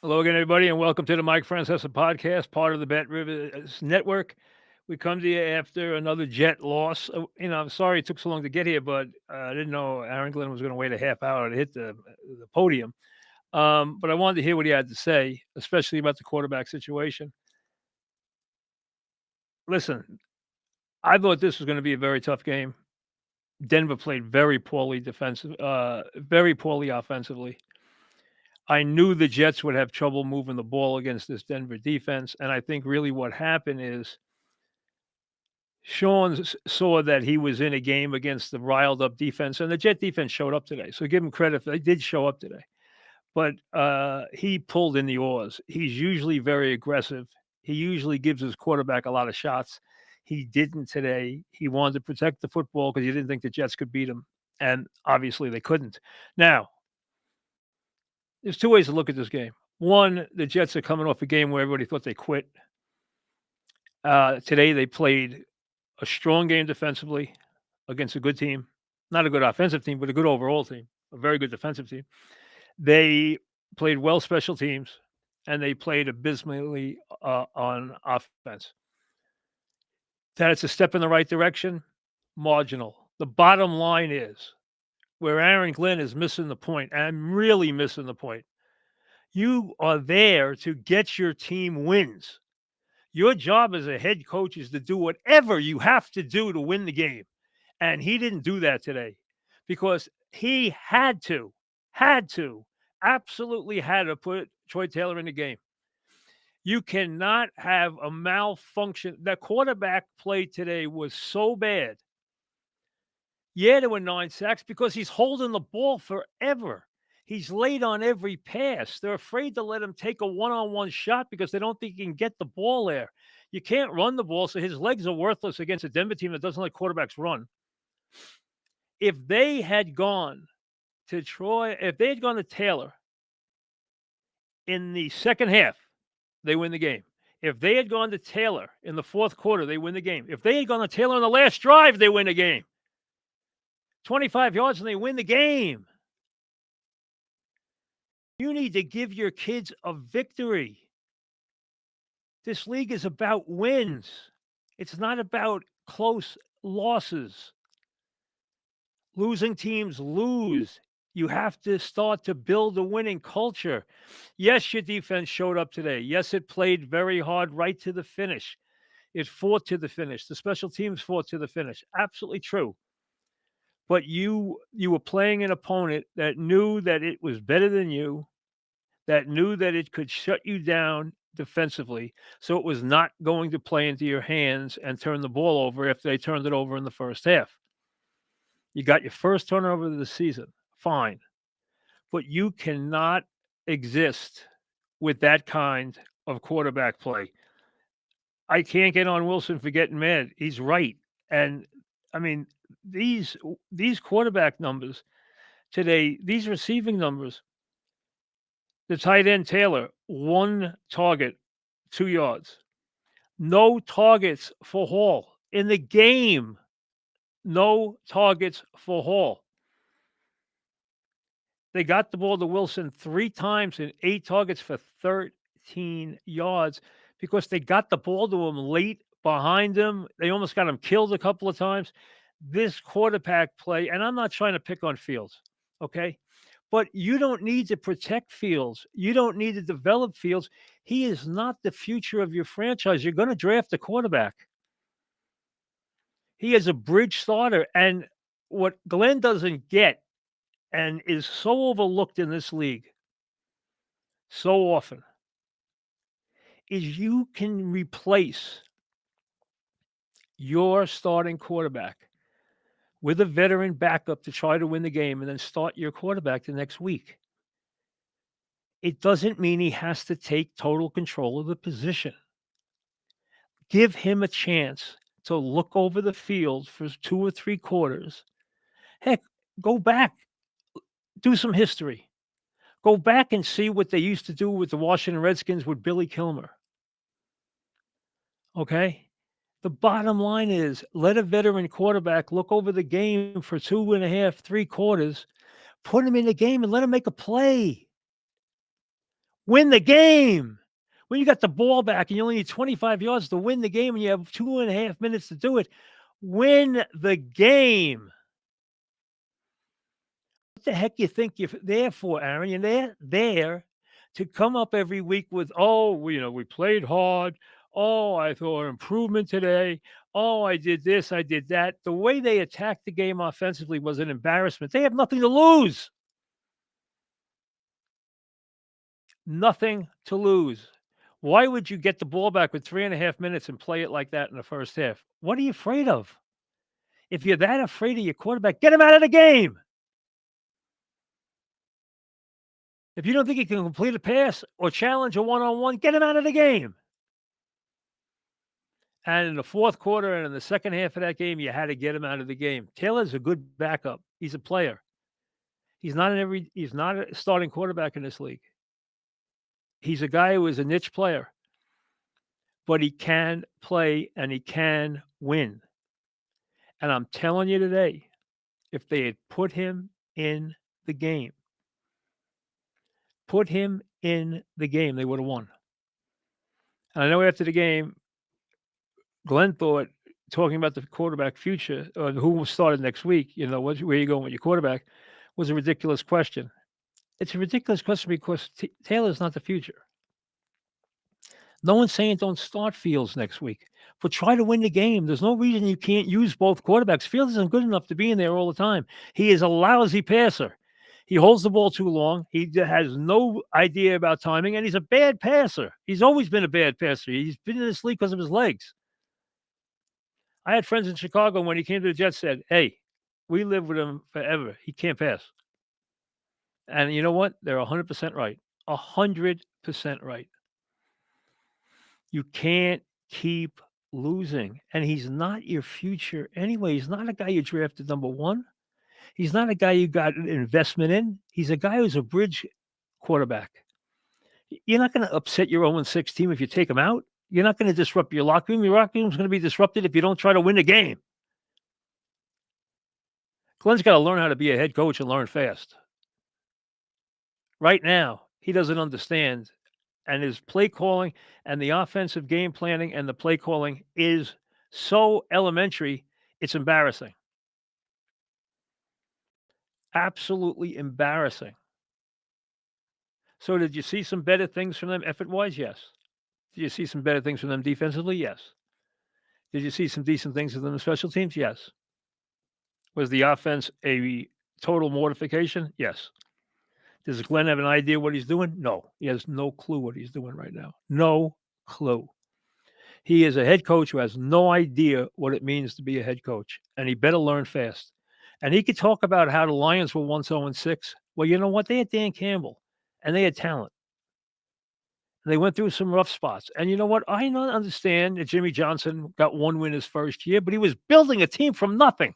Hello again, everybody, and welcome to the Mike Francesa podcast, part of the Bet Rivers Network. We come to you after another Jet loss. I'm sorry it took so long to get here, but I didn't know Aaron Glenn was going to wait a half hour to hit the podium. But I wanted to hear what he had to say, especially about the quarterback situation. Listen, I thought this was going to be a very tough game. Denver played very poorly offensively. I knew the Jets would have trouble moving the ball against this Denver defense, and I think really what happened is Sean saw that he was in a game against the riled up defense, and the Jet defense showed up today. So give him credit; they did show up today. But he pulled in the oars. He's usually very aggressive. He usually gives his quarterback a lot of shots. He didn't today. He wanted to protect the football because he didn't think the Jets could beat him, and obviously they couldn't. Now, there's two ways to look at this game. One, the Jets are coming off a game where everybody thought they quit. Today they played a strong game defensively against a good team, not a good offensive team, but a good overall team, a very good defensive team. They played well special teams, and they played abysmally on offense. That it's a step in the right direction, marginal. The bottom line is where Aaron Glenn is missing the point, and I'm really missing the point. You are there to get your team wins. Your job as a head coach is to do whatever you have to do to win the game. And he didn't do that today because he absolutely had to put Troy Taylor in the game. You cannot have a malfunction. The quarterback play today was so bad. Yeah, there were 9 sacks because he's holding the ball forever. He's late on every pass. They're afraid to let him take a one-on-one shot because they don't think he can get the ball there. You can't run the ball, so his legs are worthless against a Denver team that doesn't let quarterbacks run. If they had gone to Taylor in the second half, they win the game. If they had gone to Taylor in the fourth quarter, they win the game. If they had gone to Taylor on the last drive, they win the game. 25 yards and they win the game. You need to give your kids a victory. This league is about wins. It's not about close losses. Losing teams lose. You have to start to build a winning culture. Yes, your defense showed up today. Yes, it played very hard right to the finish. It fought to the finish. The special teams fought to the finish. Absolutely true. But you were playing an opponent that knew that it was better than you, that knew that it could shut you down defensively, so it was not going to play into your hands and turn the ball over if they turned it over in the first half. You got your first turnover of the season, fine. But you cannot exist with that kind of quarterback play. I can't get on Wilson for getting mad. He's right. And I mean, these quarterback numbers today, these receiving numbers, the tight end Taylor, 1 target, 2 yards. No targets for Hall in the game. No targets for Hall. They got the ball to Wilson 3 times and 8 targets for 13 yards because they got the ball to him late behind him. They almost got him killed a couple of times. This quarterback play, and I'm not trying to pick on Fields, okay? But you don't need to protect Fields. You don't need to develop Fields. He is not the future of your franchise. You're going to draft a quarterback. He is a bridge starter. And what Glenn doesn't get and is so overlooked in this league so often is you can replace your starting quarterback with a veteran backup to try to win the game and then start your quarterback the next week. It doesn't mean he has to take total control of the position. Give him a chance to look over the field for 2 or 3 quarters. Heck, go back, do some history. Go back and see what they used to do with the Washington Redskins with Billy Kilmer. Okay? The bottom line is let a veteran quarterback look over the game for 2.5, 3 quarters, put him in the game and let him make a play. Win the game. When you got the ball back and you only need 25 yards to win the game and you have 2.5 minutes to do it, win the game. What the heck you think you're there for, Aaron? You're there to come up every week with, oh, we played hard. Oh, I thought improvement today. Oh, I did this, I did that. The way they attacked the game offensively was an embarrassment. They have nothing to lose. Nothing to lose. Why would you get the ball back with 3.5 minutes and play it like that in the first half? What are you afraid of? If you're that afraid of your quarterback, get him out of the game. If you don't think he can complete a pass or challenge a one-on-one, get him out of the game. And in the fourth quarter and in the second half of that game, you had to get him out of the game. Taylor's a good backup. He's a player. He's not a starting quarterback in this league. He's a guy who is a niche player, but he can play and he can win. And I'm telling you today, if they had put him in the game, they would have won. And I know after the game, Glenn thought talking about the quarterback future or who started next week, where are you going with your quarterback, was a ridiculous question. It's a ridiculous question because Taylor's not the future. No one's saying don't start Fields next week, but try to win the game. There's no reason you can't use both quarterbacks. Fields isn't good enough to be in there all the time. He is a lousy passer. He holds the ball too long. He has no idea about timing, and he's a bad passer. He's always been a bad passer. He's been in this league because of his legs. I had friends in Chicago when he came to the Jets said, hey, we live with him forever. He can't pass. And you know what? They're 100% right. 100% right. You can't keep losing. And he's not your future anyway. He's not a guy you drafted number one. He's not a guy you got an investment in. He's a guy who's a bridge quarterback. You're not going to upset your 0-6 team if you take him out. You're not going to disrupt your locker room. Your locker room is going to be disrupted if you don't try to win the game. Glenn's got to learn how to be a head coach and learn fast. Right now, he doesn't understand. And his play calling and the offensive game planning and the play calling is so elementary, it's embarrassing. Absolutely embarrassing. So did you see some better things from them effort-wise? Yes. Did you see some better things from them defensively? Yes. Did you see some decent things from them in special teams? Yes. Was the offense a total mortification? Yes. Does Glenn have an idea what he's doing? No. He has no clue what he's doing right now. No clue. He is a head coach who has no idea what it means to be a head coach, and he better learn fast. And he could talk about how the Lions were once 0-6. Well, you know what? They had Dan Campbell, and they had talent. And they went through some rough spots. And you know what? I don't understand that Jimmy Johnson got one win his first year, but he was building a team from nothing.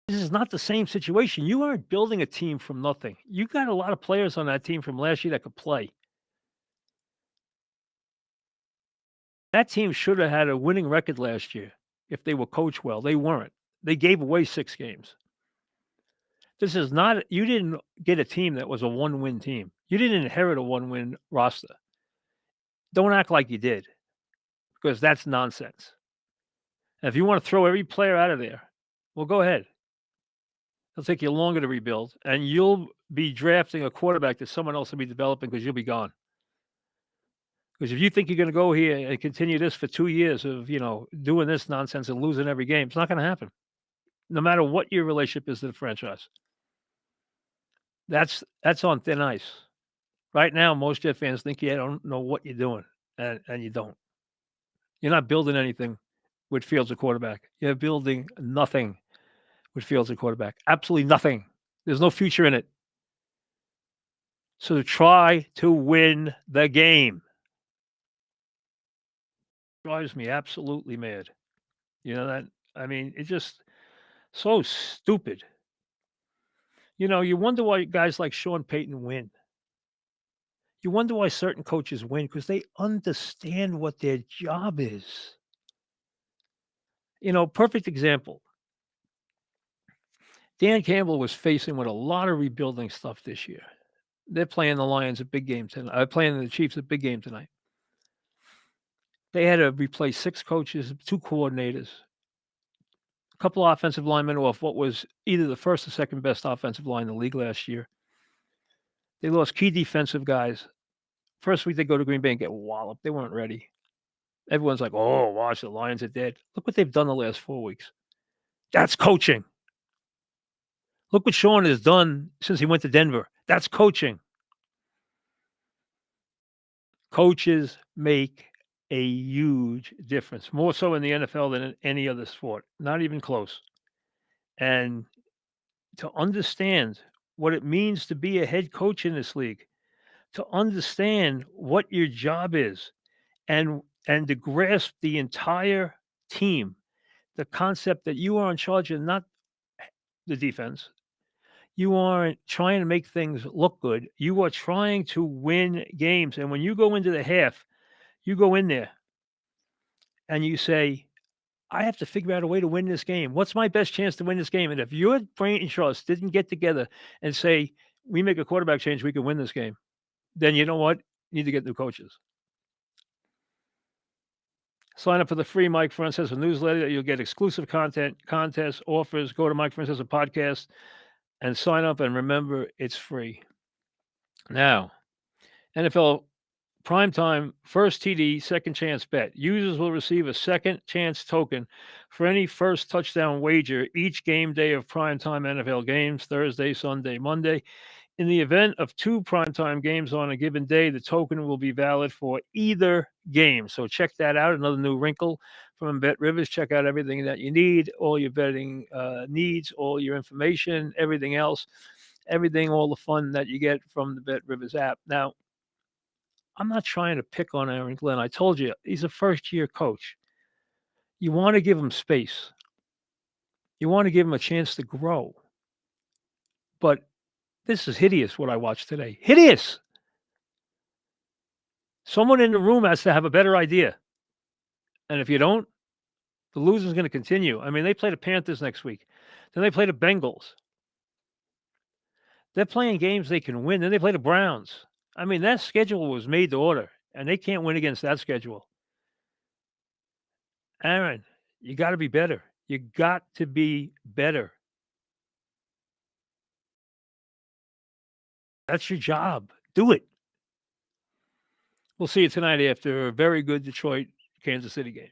This is not the same situation. You aren't building a team from nothing. You got a lot of players on that team from last year that could play. That team should have had a winning record last year if they were coached well. They weren't. They gave away 6 games. This is not you didn't get a team that was a one-win team. You didn't inherit a one-win roster. Don't act like you did, because that's nonsense. And if you want to throw every player out of there, well, go ahead. It'll take you longer to rebuild, and you'll be drafting a quarterback that someone else will be developing because you'll be gone. Because if you think you're going to go here and continue this for 2 years of, doing this nonsense and losing every game, it's not going to happen. No matter what your relationship is to the franchise. That's on thin ice. Right now, most Jet fans think you don't know what you're doing, and you don't. You're not building anything with Fields a quarterback. You're building nothing with Fields a quarterback. Absolutely nothing. There's no future in it. So try to win the game. Drives me absolutely mad. You know that? I mean, it's just so stupid. You wonder why guys like Sean Payton win. You wonder why certain coaches win because they understand what their job is. Perfect example. Dan Campbell was facing with a lot of rebuilding stuff this year. They're playing the Lions a big game tonight. Playing the Chiefs a big game tonight. They had to replace 6 coaches, 2 coordinators, a couple of offensive linemen off what was either the first or second best offensive line in the league last year. They lost key defensive guys. First week they go to Green Bay and get walloped. They weren't ready. Everyone's like, "Oh, watch the Lions are dead." Look what they've done the last 4 weeks. That's coaching. Look what Sean has done since he went to Denver. That's coaching. Coaches make a huge difference, more so in the NFL than in any other sport, not even close. And to understand what it means to be a head coach in this league, to understand what your job is, and to grasp the entire team, the concept that you are in charge of not the defense. You aren't trying to make things look good. You are trying to win games. And when you go into the half, you go in there and you say, I have to figure out a way to win this game. What's my best chance to win this game? And if your brain trust didn't get together and say, we make a quarterback change, we can win this game, then you know what? You need to get new coaches. Sign up for the free Mike Francesa newsletter. You'll get exclusive content, contests, offers. Go to Mike Francesa podcast and sign up. And remember, it's free. Now, NFL primetime first TD, second chance bet. Users will receive a second chance token for any first touchdown wager each game day of primetime NFL games, Thursday, Sunday, Monday. In the event of 2 primetime games on a given day, the token will be valid for either game. So check that out. Another new wrinkle from Bet Rivers. Check out everything that you need, all your betting needs, all your information, everything else, all the fun that you get from the Bet Rivers app. Now, I'm not trying to pick on Aaron Glenn. I told you, he's a first-year coach. You want to give him space. You want to give him a chance to grow. But this is hideous what I watched today. Hideous. Someone in the room has to have a better idea. And if you don't, the losing's going to continue. I mean, they play the Panthers next week. Then they play the Bengals. They're playing games they can win. Then they play the Browns. I mean, that schedule was made to order, and they can't win against that schedule. Aaron, you got to be better. You got to be better. That's your job. Do it. We'll see you tonight after a very good Detroit Kansas City game.